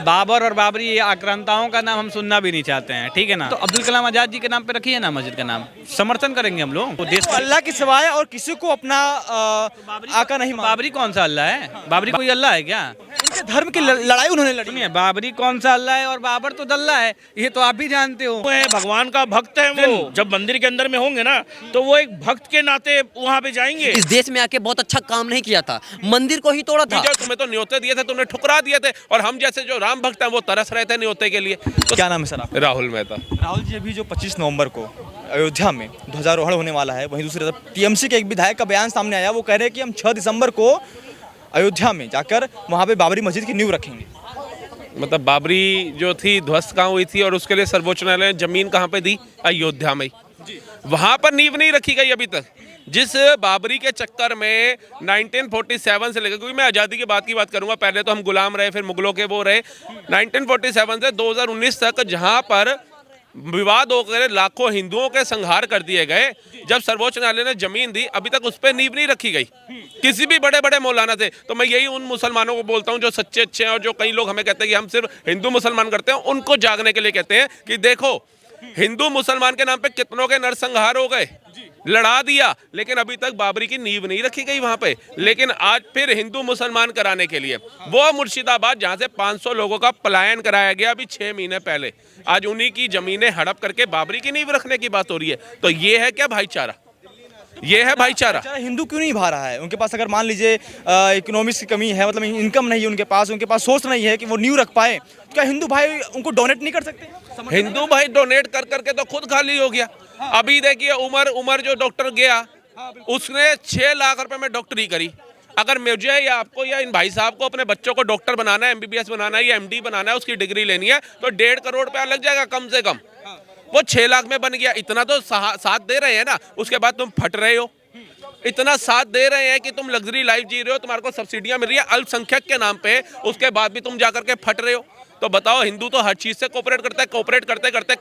बाबर और बाबरी ये आक्रांताओं का नाम हम सुनना भी नहीं चाहते हैं, ठीक है ना। तो अब्दुल कलाम आजाद जी के नाम पे रखी है ना मस्जिद का नाम, समर्थन करेंगे हम लोग। तो देश तो अल्लाह के सिवाय और किसी को अपना आका नहीं मानते। बाबरी कौन सा अल्लाह है? बाबरी कोई अल्लाह है क्या? इनके धर्म की लड़ाई उन्होंने लड़ी सुनिए, बाबरी कौन सा अल्लाह है और बाबर तो दल्ला है, ये तो आप भी जानते हो। वो है भगवान का भक्त है वो। जब मंदिर के अंदर में होंगे ना तो वो एक भक्त के नाते वहाँ पे जाएंगे। इस देश में आके बहुत अच्छा काम नहीं किया था, मंदिर को ही तोड़ा था। तुम्हें तो न्योते दिए थे, तुमने ठुकरा दिए थे, और हम जैसे जो राम भक्त हैं वो तरस रहे थे न्योते के लिए। तो क्या नाम है सर आप? राहुल मेहता। राहुल जी, अभी जो 25 नवंबर को अयोध्या में ध्वजारोहण होने वाला है, वहीं दूसरी तरफ टीएमसी के एक विधायक का बयान सामने आया। वो कह रहे हैं कि हम 6 दिसंबर को अयोध्या में जाकर वहाँ पे बाबरी मस्जिद की नींव रखेंगे। मतलब बाबरी जो थी ध्वस्त कहाँ हुई थी और उसके लिए सर्वोच्च न्यायालय ने जमीन कहाँ पे दी? अयोध्या में। वहां पर नींव नहीं रखी गई अभी तक। जिस बाबरी के चक्कर में 1947 से लेकर, क्योंकि मैं आज़ादी के बाद की बात करूंगा, पहले तो हम गुलाम रहे, फिर मुगलों के वो रहे, 1947 से 2019 तक जहां पर विवाद होकर लाखों हिंदुओं के संहार कर दिए गए, जब सर्वोच्च न्यायालय ने जमीन दी, अभी तक उस पर नींव नहीं रखी गई किसी भी बड़े बड़े मौलाना से। तो मैं यही उन मुसलमानों को बोलता हूं जो सच्चे अच्छे हैं, और जो कई लोग हमें कहते हैं कि हम सिर्फ हिंदू मुसलमान करते हैं, उनको जागने के लिए कहते हैं कि देखो, हिंदू मुसलमान के नाम पे कितनों के नरसंहार हो गए, लड़ा दिया, लेकिन अभी तक बाबरी की नींव नहीं रखी गई वहां पे। लेकिन आज फिर हिंदू मुसलमान कराने के लिए वो मुर्शिदाबाद, जहां से 500 लोगों का पलायन कराया गया अभी 6 महीने पहले, आज उन्हीं की जमीनें हड़प करके बाबरी की नींव रखने की बात हो रही है। तो ये है क्या भाईचारा? ये है भाईचारा? हिंदू क्यों नहीं भा रहा है? उनके पास अगर मान लीजिए इकोनॉमिक्स की कमी है, मतलब इनकम नहीं है उनके पास सोच नहीं है कि वो नींव रख पाए, तो क्या हिंदू भाई उनको डोनेट नहीं कर सकते? हिंदू भाई डोनेट कर करके तो खुद खाली हो गया। अभी देखिए उमर जो डॉक्टर गया, उसने 6 लाख रुपए में डॉक्टरी करी। अगर मुझे या आपको या इन भाई साहब को अपने बच्चों को डॉक्टर बनाना है, MBBS बनाना है या MD बनाना है, उसकी डिग्री लेनी है, तो 1.5 करोड़ रुपया लग जाएगा कम से कम। वो 6 लाख में बन गया। इतना तो साथ दे रहे हैं ना, उसके बाद तुम फट रहे हो। इतना साथ दे रहे हैं कि तुम लग्जरी लाइफ जी रहे हो, तुम्हारे को सब्सिडियां मिल रही है अल्पसंख्यक के नाम पे, उसके बाद भी तुम जाकर के फट रहे हो। तो बताओ, हिंदू तो हर चीज से कोऑपरेट करता है। कोऑपरेट करते करते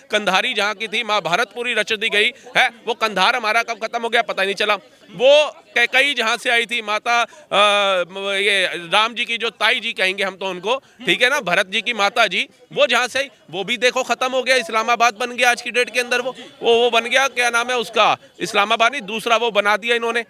कंधारी जहाँ की थी, महाभारत पूरी रच दी गई है, वो कंधार हमारा कब खत्म हो गया पता नहीं चला। वो कैकई जहाँ से आई थी, माता ये राम जी की जो ताई जी कहेंगे हम तो उनको, ठीक है ना, भरत जी की माता जी, वो जहाँ से आई वो भी देखो खत्म हो गया। इस्लामाबाद बन गया आज की डेट के अंदर। वो बन गया, क्या नाम है उसका, इस्लामाबाद नहीं, दूसरा वो बना दिया इन्होंने।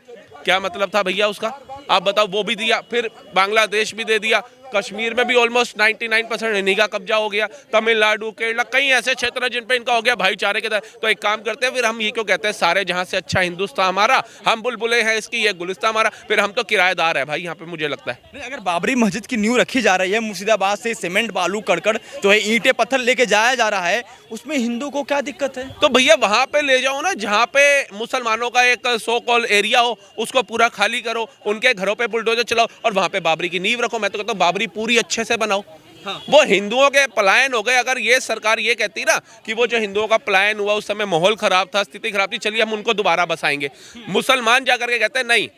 क्या मतलब था भैया उसका, आप बताओ। वो भी दिया, फिर बांग्लादेश भी दे दिया, कश्मीर में भी ऑलमोस्ट 99% इन्हीं का कब्जा हो गया, तमिलनाडु, केरला, कई ऐसे क्षेत्र हैं जिन पे इनका हो गया भाईचारे के तहत। तो एक काम करते हैं, फिर हम ये क्यों कहते हैं सारे जहां से अच्छा हिंदुस्तान हमारा, हम बुलबुले हैं इसकी, ये गुलिस्तान हमारा, फिर हम तो किराएदार है भाई यहाँ पे, मुझे लगता है। अगर बाबरी मस्जिद की नींव रखी जा रही है, मुर्शिदाबाद से सीमेंट बालू कड़कड़ जो है ईंटें पत्थर लेके जाया जा रहा है, उसमें हिंदू को क्या दिक्कत है? तो भैया वहां पे ले जाओ ना, जहां पे मुसलमानों का एक सो कॉल एरिया हो, उसको पूरा खाली करो, उनके घरों पे बुलडोजर चलाओ और वहां पे बाबरी की नींव रखो। मैं तो कहता हूँ बाबरी पूरी अच्छे से बनाओ। हाँ। वो हिंदुओं के पलायन हो गए। अगर ये सरकार ये कहती ना कि वो जो हिंदुओं का पलायन हुआ उस समय माहौल खराब था, स्थिति खराब थी, चलिए हम उनको दोबारा बसाएंगे। मुसलमान जाकर के कहते हैं नहीं,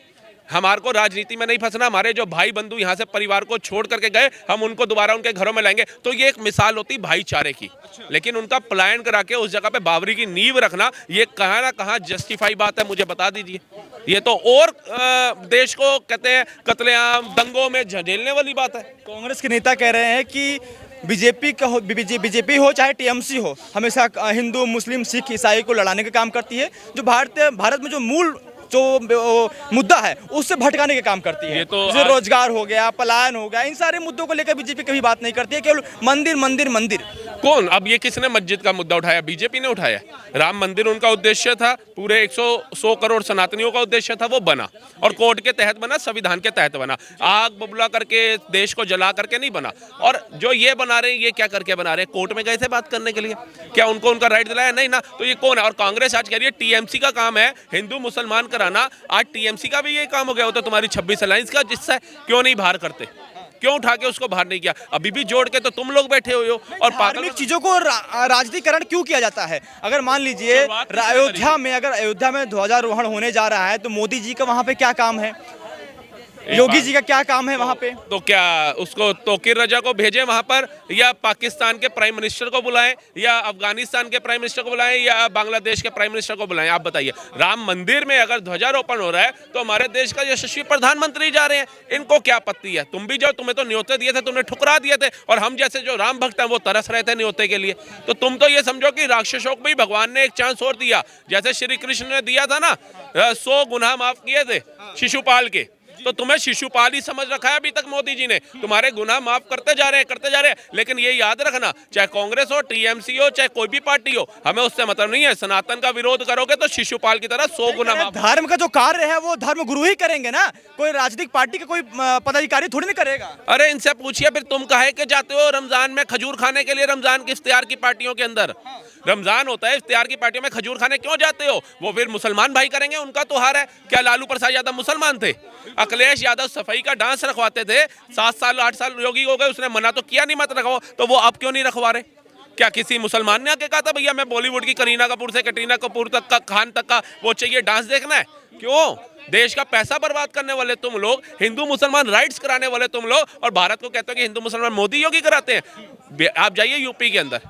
हमारे को राजनीति में नहीं फंसना, हमारे जो भाई बंधु यहाँ से परिवार को छोड़ करके गए, हम उनको दोबारा उनके घरों में लाएंगे। तो ये एक मिसाल होती भाईचारे की। लेकिन उनका पलायन करा के उस जगह पे बाबरी की नींव रखना, ये कहाँ ना कहाँ जस्टिफाई बात है, मुझे बता दीजिए। ये तो और देश को कहते हैं कत्लेआम दंगों में झेलने वाली बात है। कांग्रेस के नेता कह रहे हैं कि बीजेपी हो चाहे टीएमसी हो, हमेशा हिंदू मुस्लिम सिख ईसाई को लड़ाने का काम करती है। जो भारत में जो मूल जो मुद्दा है उससे भटकाने का काम करती है। तो जैसे रोजगार हो गया, पलायन हो गया, इन सारे मुद्दों को लेकर बीजेपी कभी बात नहीं करती है, केवल मंदिर मंदिर मंदिर। कौन? अब ये किसने मस्जिद का मुद्दा उठाया? बीजेपी ने उठाया। राम मंदिर उनका उद्देश्य था, पूरे 100 करोड़ सनातनियों का उद्देश्य था, वो बना और कोर्ट के तहत बना, संविधान के तहत बना। आग बबूला करके देश को जला करके नहीं बना। और जो ये बना रहे हैं, ये क्या करके बना रहे हैं? कोर्ट में गए थे बात करने के लिए? क्या उनको उनका राइट दिलाया? नहीं ना। तो ये कौन है? और कांग्रेस आज कह रही है टीएमसी का काम है हिंदू मुसलमान कराना। आज टीएमसी का भी ये काम हो गया होता तुम्हारी 26 अलायंस का, जिससे क्यों नहीं बाहर करते? क्यों उठा के उसको बाहर नहीं किया? अभी भी जोड़ के तो तुम लोग बैठे हुए हो। और धार्मिक चीजों को राजनीतिकरण क्यों किया जाता है? अगर मान लीजिए अयोध्या में ध्वजारोहण होने जा रहा है, तो मोदी जी का वहां पे क्या काम है? योगी जी का क्या काम है वहाँ पे? तो क्या उसको तोकीर रजा को भेजें वहां पर, या पाकिस्तान के प्राइम मिनिस्टर को बुलाएं, या अफगानिस्तान के प्राइम मिनिस्टर को बुलाएं, या बांग्लादेश के प्राइम मिनिस्टर को बुलाएं? आप बताइए। राम मंदिर में अगर ध्वजारोपण हो रहा है तो हमारे देश का यशस्वी प्रधानमंत्री जा रहे हैं, इनको क्या आपत्ति है? तुम भी जाओ, तुम्हें तो न्योते दिए थे, तुमने ठुकरा दिए थे, और हम जैसे जो राम भक्त हैं वो तरस रहे थे न्योते के लिए। तो तुम तो ये समझो कि राक्षसों को भी भगवान ने एक चांस और दिया, जैसे श्री कृष्ण ने दिया था ना, 100 गुनाह माफ किए थे शिशुपाल के। तो तुम्हें शिशुपाल ही समझ रखा है अभी तक मोदी जी ने। तुम्हारे गुनाह माफ करते जा रहे हैं। लेकिन ये याद रखना, चाहे कांग्रेस हो, टीएमसी हो, चाहे कोई भी पार्टी हो, हमें उससे मतलब नहीं है। सनातन का विरोध करोगे तो शिशुपाल की तरह 100 गुना माफ। धर्म का जो कार्य है वो धर्म गुरु ही करेंगे ना, कोई राजनीतिक पार्टी का कोई पदाधिकारी थोड़ी नहीं करेगा। अरे इनसे पूछिए फिर, तुम काहे के जाते हो रमजान में खजूर खाने के लिए? रमजान की इफ्तियार की पार्टियों के अंदर रमजान होता है, इफ्तियार की पार्टियों में खजूर खाने क्यों जाते हो? वो फिर मुसलमान भाई करेंगे, उनका त्योहार है। क्या लालू प्रसाद यादव मुसलमान थे? अखिलेश यादव सफाई का डांस रखवाते थे, 7 साल 8 साल योगी हो गए, उसने मना तो किया नहीं मत रखवाओ, तो वो अब क्यों नहीं रखवा रहे? क्या किसी मुसलमान ने आके कहा था भैया मैं बॉलीवुड की करीना कपूर से कटरीना कपूर तक का, खान तक का वो चाहिए डांस देखना है? क्यों? देश का पैसा बर्बाद करने वाले तुम लोग, हिंदू मुसलमान राइट्स कराने वाले तुम लोग, और भारत को कहते हो कि हिंदू मुसलमान मोदी योगी कराते हैं। आप जाइए यूपी के अंदर,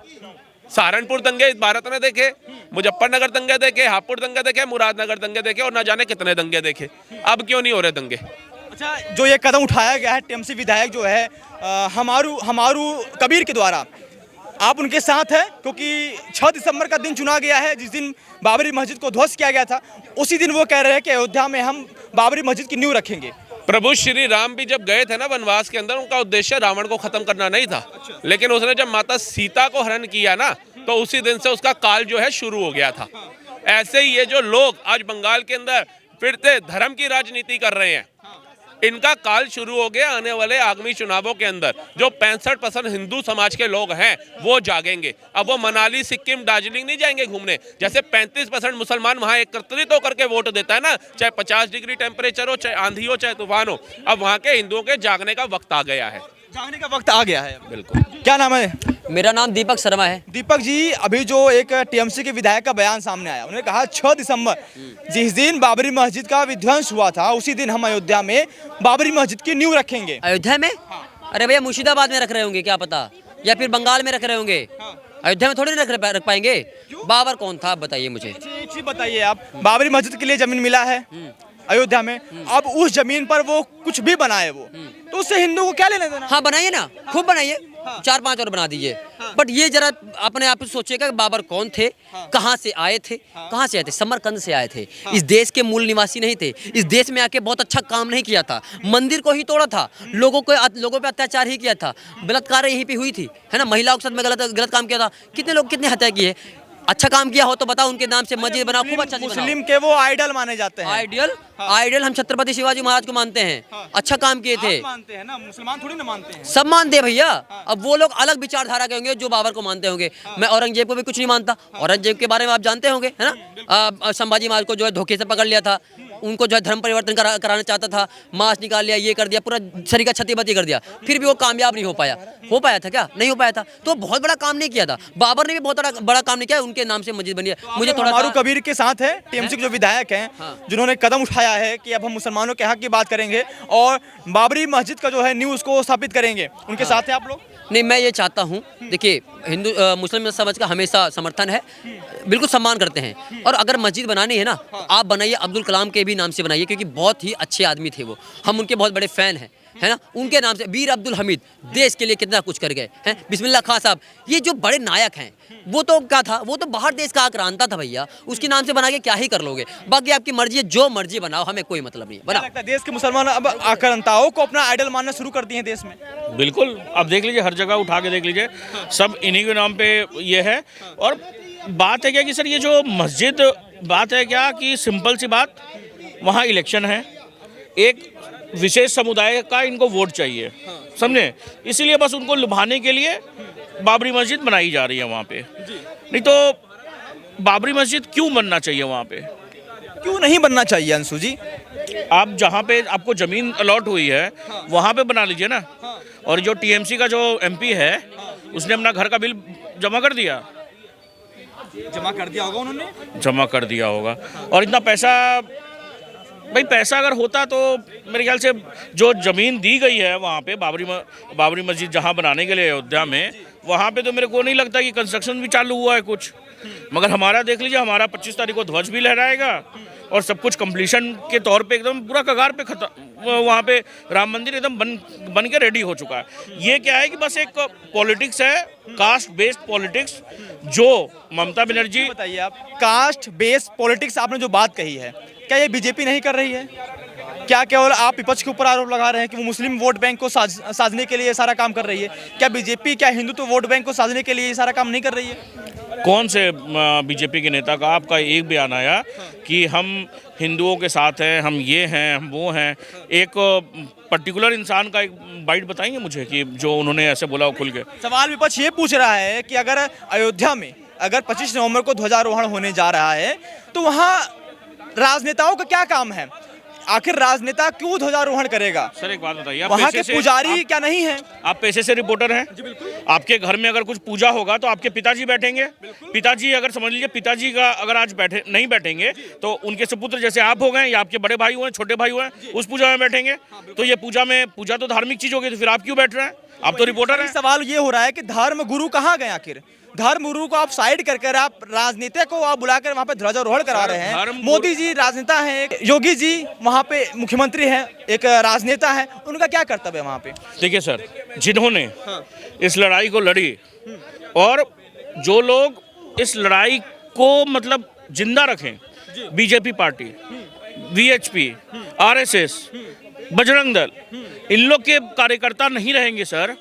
सहारनपुर दंगे भारत ने देखे, मुजफ्फरनगर दंगे देखे, हापुड़ दंगे देखे, मुरादनगर दंगे देखे, और न जाने कितने दंगे देखे। अब क्यों नहीं हो रहे दंगे? अच्छा, जो ये कदम उठाया गया है टीएमसी विधायक जो है हमारू कबीर के द्वारा, आप उनके साथ हैं? क्योंकि 6 दिसंबर का दिन चुना गया है, जिस दिन बाबरी मस्जिद को ध्वस्त किया गया था, उसी दिन वो कह रहे हैं कि अयोध्या में हम बाबरी मस्जिद की नींव रखेंगे। प्रभु श्री राम भी जब गए थे ना वनवास के अंदर, उनका उद्देश्य रावण को खत्म करना नहीं था। लेकिन उसने जब माता सीता को हरण किया ना, तो उसी दिन से उसका काल जो है शुरू हो गया था। ऐसे ही ये जो लोग आज बंगाल के अंदर फिर से धर्म की राजनीति कर रहे हैं, इनका काल शुरू हो गया। आने वाले आगामी चुनावों के अंदर जो 65% हिंदू समाज के लोग हैं वो जागेंगे। अब वो मनाली, सिक्किम, दार्जिलिंग नहीं जाएंगे घूमने। जैसे 35% मुसलमान वहां एकत्रित होकर के वोट देता है ना, चाहे 50 डिग्री टेम्परेचर हो, चाहे आंधी हो, चाहे तूफान हो, अब वहां के हिंदुओं के जागने का वक्त आ गया है। जागने का वक्त आ गया है। बिल्कुल। क्या नाम है? मेरा नाम दीपक शर्मा है। दीपक जी, अभी जो एक टीएमसी के विधायक का बयान सामने आया, उन्होंने कहा 6 दिसंबर जिस दिन बाबरी मस्जिद का विध्वंस हुआ था, उसी दिन हम अयोध्या में बाबरी मस्जिद की नींव रखेंगे। अयोध्या में? अरे भैया, मुर्शिदाबाद में रख रहे होंगे क्या पता, या फिर बंगाल में रख रहे होंगे। अयोध्या में थोड़ी रख पाएंगे। बाबर कौन था आप बताइए मुझे। एक चीज बताइए आप, बाबरी मस्जिद के लिए जमीन मिला है अयोध्या में, अब उस जमीन पर वो कुछ भी बनाए वो, तो उससे हिंदू को क्या लेने देना? हाँ बनाइए ना, खूब बनाइए, 4-5 और बना दीजिए। बट ये जरा अपने आप सोचिएगा कि बाबर कौन थे, कहाँ से आए थे, कहाँ से आए थे? समरकंद से आए थे। इस देश के मूल निवासी नहीं थे। इस देश में आके बहुत अच्छा काम नहीं किया था, मंदिर को ही तोड़ा था, लोगों पे अत्याचार ही किया था, बलात्कार यहीं पे हुई थी, है ना। महिलाओं के साथ में गलत काम किया था। कितने हत्या की है? अच्छा काम किया हो तो बताओ, उनके नाम से मस्जिद बनाओ, खूब अच्छा मुस्लिम के वो आइडल माने जाते हैं। आइडियल हम छत्रपति शिवाजी महाराज को मानते हैं। अच्छा काम किए थे। मानते हैं ना, मुसलमान थोड़ी ना मानते हैं। सब मानते हैं भैया। अब वो लोग अलग विचारधारा के होंगे जो बाबर को मानते होंगे। मैं औरंगजेब को भी कुछ नहीं मानता। औरंगजेब के बारे में आप जानते होंगे, है ना। संभाजी महाराज को जो है धोखे से पकड़ लिया था, उनको जो है धर्म परिवर्तन कराना चाहता था, मांस निकाल लिया, ये कर दिया, पूरा शरीर का क्षति कर दिया, फिर भी वो कामयाब नहीं हो पाया था क्या? नहीं हो पाया था। तो बहुत बड़ा काम नहीं किया था बाबर ने, भी बहुत बड़ा काम नहीं किया। उनके नाम से मस्जिद बनी है। मुझे थोड़ा हमारू कबीर के साथ है टीएमसी के जो विधायक हैं, जिन्होंने कदम उठाया है कि अब हम मुसलमानों के हक की बात करेंगे और बाबरी मस्जिद का जो है न्यूज़ को स्थापित करेंगे, उनके साथ है आप लोग? नहीं, मैं ये चाहता हूँ, देखिए हिंदू मुस्लिम समाज का हमेशा समर्थन है, बिल्कुल सम्मान करते हैं। और अगर मस्जिद बनानी है ना, तो आप बनाइए, अब्दुल कलाम के भी नाम से बनाइए, क्योंकि बहुत ही अच्छे आदमी थे वो, हम उनके बहुत बड़े फ़ैन हैं, है ना। उनके नाम से वीर अब्दुल हमीद देश के लिए कितना कुछ कर गए हैं। बिस्मिल्लाह खां साहब, ये जो बड़े नायक हैं, वो तो क्या था, वो तो बाहर देश का आक्रांता था भैया। उसके नाम से बना के क्या ही कर लोगे? बाकी आपकी मर्जी है, जो मर्जी बनाओ, हमें कोई मतलब नहीं है। लगता है देश के मुसलमान अब आक्रांताओं को अपना आइडल मानना शुरू कर दिए हैं देश में। बिल्कुल, अब देख लीजिए, हर जगह उठा के देख लीजिए, सब इन्हीं के नाम पे ये है। और बात है क्या कि सर, ये जो मस्जिद बात है क्या कि सिंपल सी बात, वहाँ इलेक्शन है, एक विशेष समुदाय का इनको वोट चाहिए, समझे, इसीलिए बस उनको लुभाने के लिए बाबरी मस्जिद बनाई जा रही है वहाँ पे। नहीं तो बाबरी मस्जिद क्यों बनना चाहिए वहाँ पे? क्यों नहीं बनना चाहिए अंशु जी? आप जहाँ पे आपको ज़मीन अलॉट हुई है वहाँ पे बना लीजिए ना। और जो टीएमसी का जो एमपी है, उसने अपना घर का बिल जमा कर दिया होगा उन्होंने, जमा कर दिया होगा। और इतना पैसा भाई पैसा अगर होता तो मेरे ख्याल से जो ज़मीन दी गई है वहाँ पे बाबरी मस्जिद जहाँ बनाने के लिए अयोध्या में, वहाँ पे तो मेरे को नहीं लगता कि कंस्ट्रक्शन भी चालू हुआ है कुछ। मगर हमारा देख लीजिए, हमारा 25 तारीख को ध्वज भी लहराएगा और सब कुछ कंप्लीशन के तौर पे एकदम पूरा कगार पे वहाँ पे राम मंदिर एकदम बन के रेडी हो चुका है। ये क्या है कि बस एक पॉलिटिक्स है, कास्ट बेस्ड पॉलिटिक्स, जो ममता बनर्जी। बताइए आप, कास्ट बेस्ड पॉलिटिक्स आपने जो बात कही है, क्या ये बीजेपी नहीं कर रही है? क्या केवल आप विपक्ष के ऊपर आरोप लगा रहे हैं कि वो मुस्लिम वोट बैंक को साधने के लिए सारा काम कर रही है? क्या बीजेपी, क्या हिंदुत्व वोट बैंक को साधने के लिए ये सारा काम नहीं कर रही है? कौन से बीजेपी के नेता का आपका एक बयान आया कि हम हिंदुओं के साथ हैं, हम ये हैं, हम वो हैं? एक पर्टिकुलर इंसान का एक बाइट बताएंगे मुझे कि जो उन्होंने ऐसे बोला हो खुल के? सवाल विपक्ष ये पूछ रहा है कि अगर अयोध्या में अगर 25 नवंबर को ध्वजारोहण होने जा रहा है तो वहाँ राजनेताओं का क्या काम है? आखिर राजनेता क्यों ध्वजारोहण करेगा? सर एक बात बताइए, वहाँ के पुजारी क्या नहीं है? आप पेशे से रिपोर्टर हैं, आपके घर में अगर कुछ पूजा होगा तो आपके पिताजी बैठेंगे। पिताजी अगर समझ लीजिए, पिताजी का अगर आज नहीं बैठेंगे तो उनके सुपुत्र जैसे आप हो गए या आपके बड़े भाई हुए, छोटे भाई हुए, उस पूजा में बैठेंगे। तो ये पूजा तो धार्मिक चीज होगी, तो फिर आप क्यों बैठ रहे हैं? आप तो रिपोर्टर हैं। सवाल ये हो रहा है कि धर्म गुरु कहाँ गए? आखिर धर्म गुरु को आप साइड कर आप राजनीति को आप बुलाकर वहाँ पे ध्वजारोहण करा रहे हैं। मोदी जी राजनेता हैं, योगी जी वहाँ पे मुख्यमंत्री हैं, एक राजनेता है, उनका क्या कर्तव्य है वहाँ पे? देखिए सर, जिन्होंने इस लड़ाई को लड़ी और जो लोग इस लड़ाई को मतलब जिंदा रखें, BJP party, VHP, RSS, Bajrang Dal, इन लोग के कार्यकर्ता नहीं रहेंगे सर।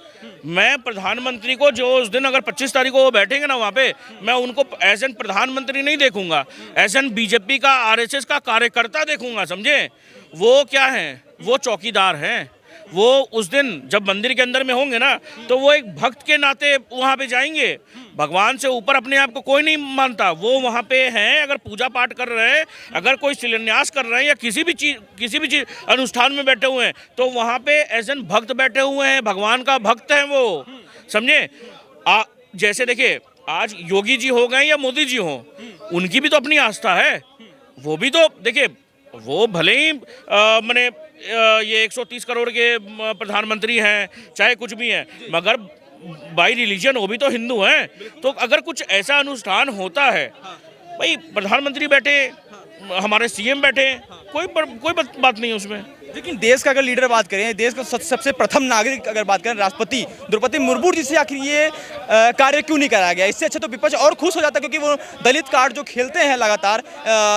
मैं प्रधानमंत्री को जो उस दिन अगर 25 तारीख को वो बैठेंगे ना वहाँ पे, मैं उनको एज एन प्रधानमंत्री नहीं देखूंगा, एज एन बीजेपी का, आरएसएस का कार्यकर्ता देखूंगा, समझे? वो क्या है? वो चौकीदार हैं। वो उस दिन जब मंदिर के अंदर में होंगे ना, तो वो एक भक्त के नाते वहाँ पे जाएंगे। भगवान से ऊपर अपने आप को कोई नहीं मानता, वो वहाँ पे हैं। अगर पूजा पाठ कर रहे हैं, अगर कोई शिलान्यास कर रहे हैं या किसी भी चीज़ अनुष्ठान में बैठे हुए हैं, तो वहाँ पे एज एन भक्त बैठे हुए हैं, भगवान का भक्त है वो, समझे? जैसे देखिए, आज योगी जी हो गए या मोदी जी हो, उनकी भी तो अपनी आस्था है। वो भी तो देखिए, वो भले ही मैंने ये 130 करोड़ के प्रधानमंत्री हैं, चाहे कुछ भी हैं, मगर बाई रिलीजन वो भी तो हिंदू हैं। तो अगर कुछ ऐसा अनुष्ठान होता है, भाई प्रधानमंत्री बैठे, हमारे सीएम बैठे, कोई बात नहीं है उसमें। लेकिन देश का अगर लीडर बात करें, देश का सबसे प्रथम नागरिक अगर बात करें, राष्ट्रपति द्रौपदी मुर्मू जी से आखिर ये कार्य क्यों नहीं कराया गया? इससे अच्छा तो विपक्ष और खुश हो जाता, क्योंकि वो दलित कार्ड जो खेलते हैं लगातार,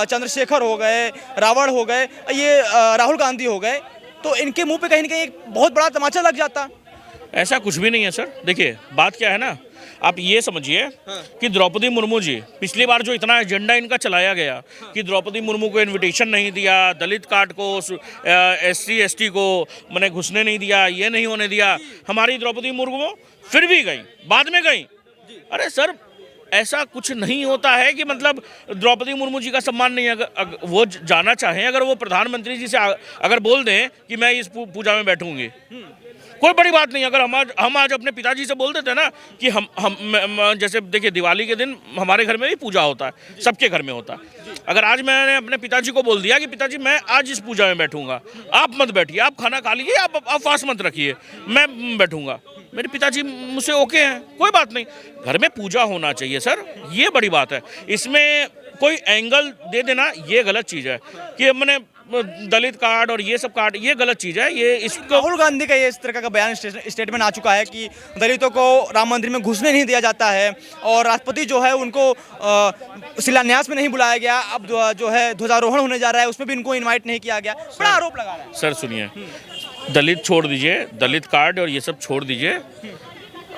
चंद्रशेखर हो गए, रावण हो गए, ये राहुल गांधी हो गए, तो इनके मुंह पे कहीं ना कहीं एक बहुत बड़ा तमाचा लग जाता। ऐसा कुछ भी नहीं है सर। देखिए बात क्या है ना, आप ये समझिए कि द्रौपदी मुर्मू जी, पिछली बार जो इतना एजेंडा इनका चलाया गया कि द्रौपदी मुर्मू को इनविटेशन नहीं दिया, दलित कार्ड को, SC ST को मैंने घुसने नहीं दिया, ये नहीं होने दिया, हमारी द्रौपदी मुर्मू फिर भी गई, बाद में गई। अरे सर, ऐसा कुछ नहीं होता है कि मतलब द्रौपदी मुर्मू जी का सम्मान नहीं है। अगर वो जाना चाहें, अगर वो प्रधानमंत्री जी से अगर बोल दें कि मैं इस पूजा में बैठूंगी, कोई बड़ी बात नहीं। अगर हम आज अपने पिताजी से बोल देते ना कि हम जैसे देखिए, दिवाली के दिन हमारे घर में भी पूजा होता है, सबके घर में होता है। अगर आज मैंने अपने पिताजी को बोल दिया कि पिताजी मैं आज इस पूजा में बैठूंगा, आप मत बैठिए, आप खाना खा लीजिए, आप फास्ट मत रखिए, मैं बैठूंगा, मेरे पिताजी मुझसे ओके हैं, कोई बात नहीं। घर में पूजा होना चाहिए सर, ये बड़ी बात है। इसमें कोई एंगल दे देना ये गलत चीज़ है कि मैंने दलित कार्ड और ये सब कार्ड, ये गलत चीज़ है। ये इसको राहुल गांधी का ये इस तरह का बयान, स्टेटमेंट आ चुका है कि दलितों को राम मंदिर में घुसने नहीं दिया जाता है, और राष्ट्रपति जो है उनको शिलान्यास में नहीं बुलाया गया। अब जो है ध्वजारोहण होने जा रहा है, उसमें भी इनको इन्वाइट नहीं किया गया। बड़ा आरोप लगा रहा है। सर सुनिए, दलित छोड़ दीजिए, दलित कार्ड और ये सब छोड़ दीजिए।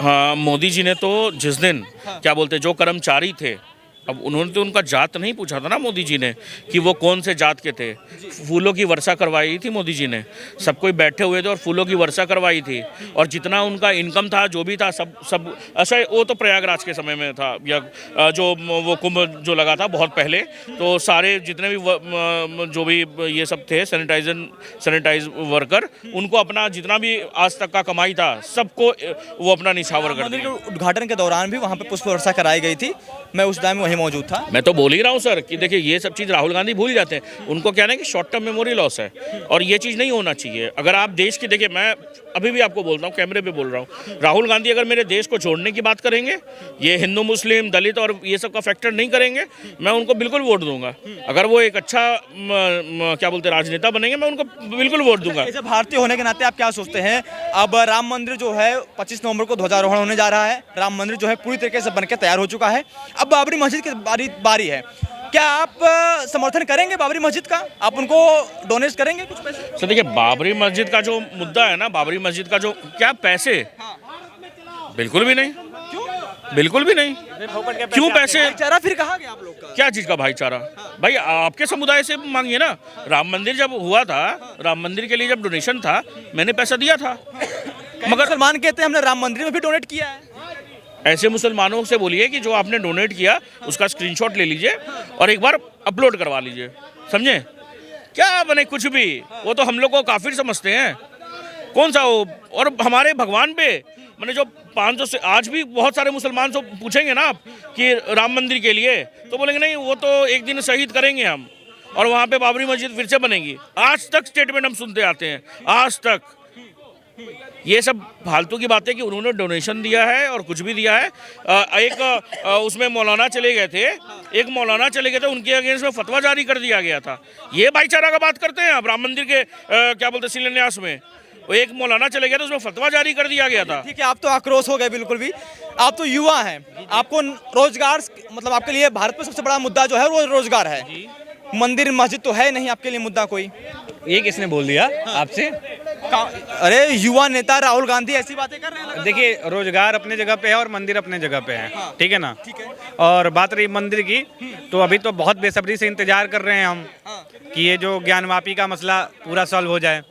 हाँ, मोदी जी ने तो जिस दिन क्या बोलते, जो कर्मचारी थे, अब उन्होंने तो उनका जात नहीं पूछा था ना मोदी जी ने कि वो कौन से जात के थे। फूलों की वर्षा करवाई थी मोदी जी ने, सब कोई बैठे हुए थे और फूलों की वर्षा करवाई थी। और जितना उनका इनकम था, जो भी था, सब ऐसा, वो तो प्रयागराज के समय में था, या जो वो कुंभ जो लगा था बहुत पहले, तो सारे जितने भी जो भी ये सब थे सैनिटाइज वर्कर, उनको अपना जितना भी आज तक का कमाई था, सबको वो अपना निछावर कर दिया। उद्घाटन के दौरान भी वहाँ पे पुष्प वर्षा कराई गई थी, मैं उस टाइम वहीं मौजूद था। मैं तो बोल ही रहा हूँ सर कि देखिए ये सब चीज़ राहुल गांधी भूल जाते हैं। उनको क्या है कि शॉर्ट टर्म मेमोरी लॉस है और ये चीज़ नहीं होना चाहिए। अगर आप देश की देखिए, मैं अभी भी आपको बोल रहा हूँ, कैमरे पे बोल रहा हूँ, राहुल गांधी अगर मेरे देश को जोड़ने की बात करेंगे, ये हिंदू मुस्लिम दलित और ये सब का फैक्टर नहीं करेंगे, मैं उनको बिल्कुल वोट दूंगा। अगर वो एक अच्छा क्या बोलते हैं राजनेता बनेंगे, मैं उनको बिल्कुल वोट दूंगा। ऐसे भारतीय होने के नाते आप क्या सोचते हैं? अब राम मंदिर जो है 25 नवंबर को ध्वजारोहण होने जा रहा है। राम मंदिर जो है पूरी तरीके से बनकर तैयार हो चुका है। अब बाबरी मस्जिद की बारी है। क्या आप समर्थन करेंगे बाबरी मस्जिद का? आप उनको डोनेट करेंगे कुछ पैसे? सर देखिए, बाबरी मस्जिद का जो मुद्दा है ना, बाबरी मस्जिद का जो क्या पैसे, बिल्कुल भी नहीं, बिल्कुल भी नहीं। क्यों पैसे? भाईचारा फिर कहा गया आप लोग का? क्या चीज़ का भाईचारा? भाई आपके समुदाय से मांगिए ना। राम मंदिर जब हुआ था, राम मंदिर के लिए जब डोनेशन था, मैंने पैसा दिया था। मगर मुसलमान कहते हैं हमने राम मंदिर में भी डोनेट किया है। ऐसे मुसलमानों से बोलिए कि जो आपने डोनेट किया उसका स्क्रीनशॉट ले लीजिए और एक बार अपलोड करवा लीजिए, समझे? क्या बने कुछ भी, वो तो हम लोग को काफिर समझते हैं। कौन सा वो? और हमारे भगवान पे मैंने जो 500 से आज भी बहुत सारे मुसलमान से पूछेंगे ना आप कि राम मंदिर के लिए, तो बोलेंगे नहीं वो तो एक दिन शहीद करेंगे हम और वहाँ पे बाबरी मस्जिद फिर से बनेगी। आज तक स्टेटमेंट हम सुनते आते हैं, आज तक। ये सब फालतू की बातें कि उन्होंने डोनेशन दिया है और कुछ भी दिया है। उसमें मौलाना चले गए थे, एक मौलाना चले गए थे, उनके अगेंस्ट में फतवा जारी कर दिया गया था। ये भाईचारा का बात करते हैं आप? राम मंदिर के क्या बोलते हैं शिलान्यास में वो एक मौलाना चले गए थे, उसमें फतवा जारी कर दिया गया था। ठीक है, आप तो आक्रोश हो गए बिल्कुल भी। आप तो युवा हैं, आपको रोजगार, मतलब आपके लिए भारत में सबसे बड़ा मुद्दा जो है वो रोजगार है। मंदिर मस्जिद तो है नहीं आपके लिए मुद्दा कोई। ये किसने बोल दिया आपसे? अरे युवा नेता राहुल गांधी ऐसी बातें कर रहे हैं। देखिए, रोजगार अपने जगह पे है और मंदिर अपने जगह पे है, ठीक है ना? और बात रही मंदिर की, तो अभी तो बहुत बेसब्री से इंतजार कर रहे हैं हम कि ये जो ज्ञानवापी का मसला पूरा सॉल्व हो जाए।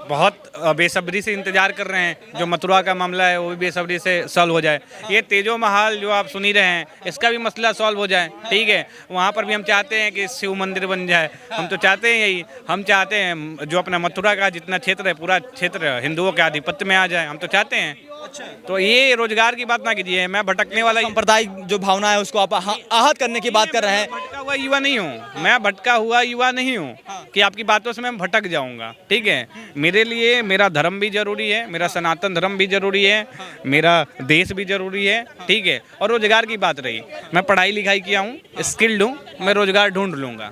बहुत बेसब्री से इंतजार कर रहे हैं। जो मथुरा का मामला है वो भी बेसब्री से सॉल्व हो जाए। ये तेजो महाल जो आप सुन ही रहे हैं, इसका भी मसला सॉल्व हो जाए, ठीक है? वहाँ पर भी हम चाहते हैं कि शिव मंदिर बन जाए। हम तो चाहते हैं यही, हम चाहते हैं जो अपना मथुरा का जितना क्षेत्र है, पूरा क्षेत्र हिंदुओं के आधिपत्य में आ जाए, हम तो चाहते हैं। अच्छा, तो ये रोजगार की बात ना कीजिए। मैं भटकने वाला सांप्रदायिक जो भावना है उसको आप आहत करने की बात कर रहे हैं। भटका हुआ युवा नहीं हूँ मैं, भटका हुआ युवा नहीं हूँ कि आपकी बातों से मैं भटक जाऊंगा, ठीक है? मेरे लिए मेरा धर्म भी जरूरी है, मेरा सनातन धर्म भी जरूरी है, मेरा देश भी जरूरी है, ठीक है? और रोजगार की बात रही, मैं पढ़ाई लिखाई किया हूँ, स्किल्ड हूँ, मैं रोजगार ढूंढ लूँगा,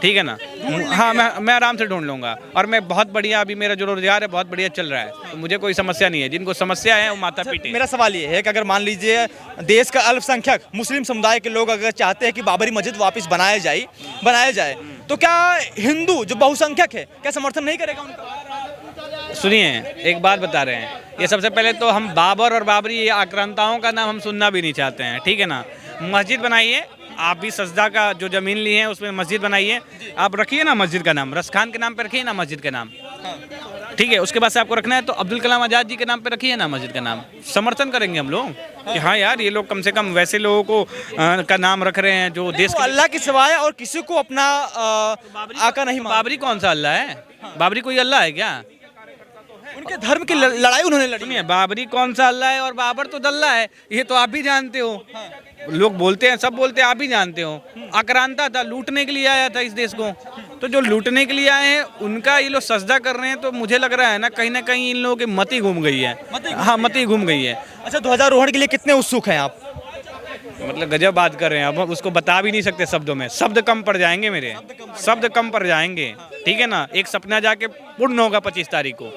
ठीक है ना? हाँ, मैं आराम से ढूंढ लूँगा। और मैं बहुत बढ़िया, अभी मेरा जो रोजगार है बहुत बढ़िया चल रहा है, तो मुझे कोई समस्या नहीं है। जिनको समस्या है वो माथा पीटे। मेरा सवाल ये है कि अगर मान लीजिए देश का अल्पसंख्यक मुस्लिम समुदाय के लोग अगर चाहते हैं कि बाबरी मस्जिद वापस बनाया जाए, तो क्या हिंदू जो बहुसंख्यक है क्या समर्थन नहीं करेगा उनका? सुनिए, एक बात बता रहे हैं, ये सबसे पहले तो हम बाबर और बाबरी आक्रांताओं का नाम हम सुनना भी नहीं चाहते हैं, ठीक है ना? मस्जिद बनाइए, आप भी सजदा का जो ज़मीन ली है उसमें मस्जिद बनाइए। आप रखिए ना मस्जिद का नाम, रस खान के नाम पे रखिए ना मस्जिद का नाम, ठीक है? उसके बाद से आपको रखना है तो अब्दुल कलाम आज़ाद जी के नाम पे रखिए ना मस्जिद का नाम। समर्थन करेंगे हम लोग कि हाँ यार, ये लोग कम से कम वैसे लोगों को का नाम रख रहे हैं जो देश तो अल्लाह के सिवाय और किसी को अपना आका नहीं मानते। बाबरी कौन सा अल्लाह है? बाबरी कोई अल्लाह है क्या? उनके धर्म की लड़ाई उन्होंने लड़ी है। बाबरी कौन सा अल्लाह है और बाबर तो दल्ला है, ये तो आप भी जानते हो। लोग बोलते हैं, सब बोलते हैं, आप भी जानते हो। आक्रांता था, लूटने के लिए आया था इस देश को। तो जो लूटने के लिए आए हैं उनका ये लोग सजदा कर रहे हैं, तो मुझे लग रहा है ना कहीं इन लोगों की मति घूम गई है। हाँ, मति घूम गई है। अच्छा, ध्वजारोहण के लिए कितने उत्सुक हैं आप? मतलब गजब बात कर रहे हैं, अब उसको बता भी नहीं सकते शब्दों में। शब्द कम पड़ जाएंगे मेरे, शब्द कम पड़ जाएंगे, ठीक है ना? एक सपना जाके पूर्ण होगा 25 तारीख को।